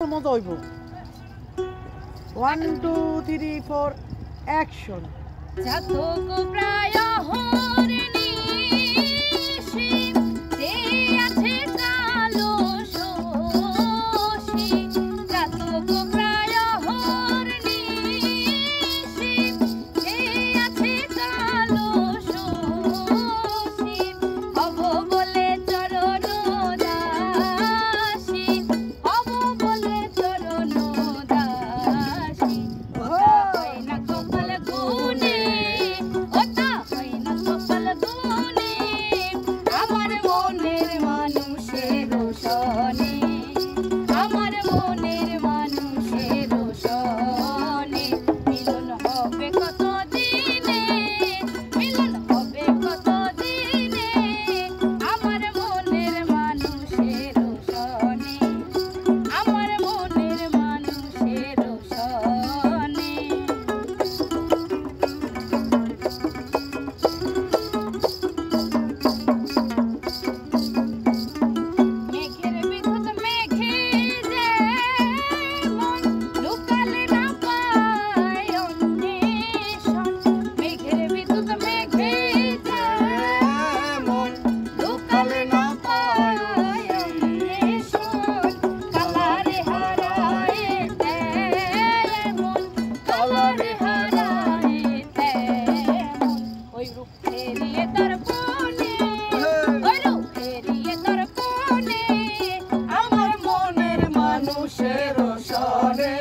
মজা হইব। 1 2 3 4 অ্যাকশন। জাতক প্রায় হরণী যে আছে কালো শোষী, জাতক প্রায় হরণী যে আছে কালো শোষী, হব বলে চরণ দাসী, হব বলে চরণ দাসী, ওটা হয় না কপাল গুনে, ওটা হয় না কপাল গুনে, আমার মনের মানুষের সনে, আমার মনের মানুষের সনে, মিলন হবে কত দিনে, মিলন হবে কত দিনে, আমার মনের মানুষের সনে, আমার মনের মানুষের সনে। মেঘের বিদ্যুৎ মেঘে যেমন লুকালে না পায় অন্বেষণ, মেঘের বিদ্যুৎ মেঘে যেমন লুকালে না পায় অন্বেষণ, কালারে হারায় তেমন, কালারে হারায় তেমন, ওই রূপ ফেরিয়ে তার বনে, ওই রূপ ফেরিয়ে তার বনে, আমার মনের মানুষের সনে।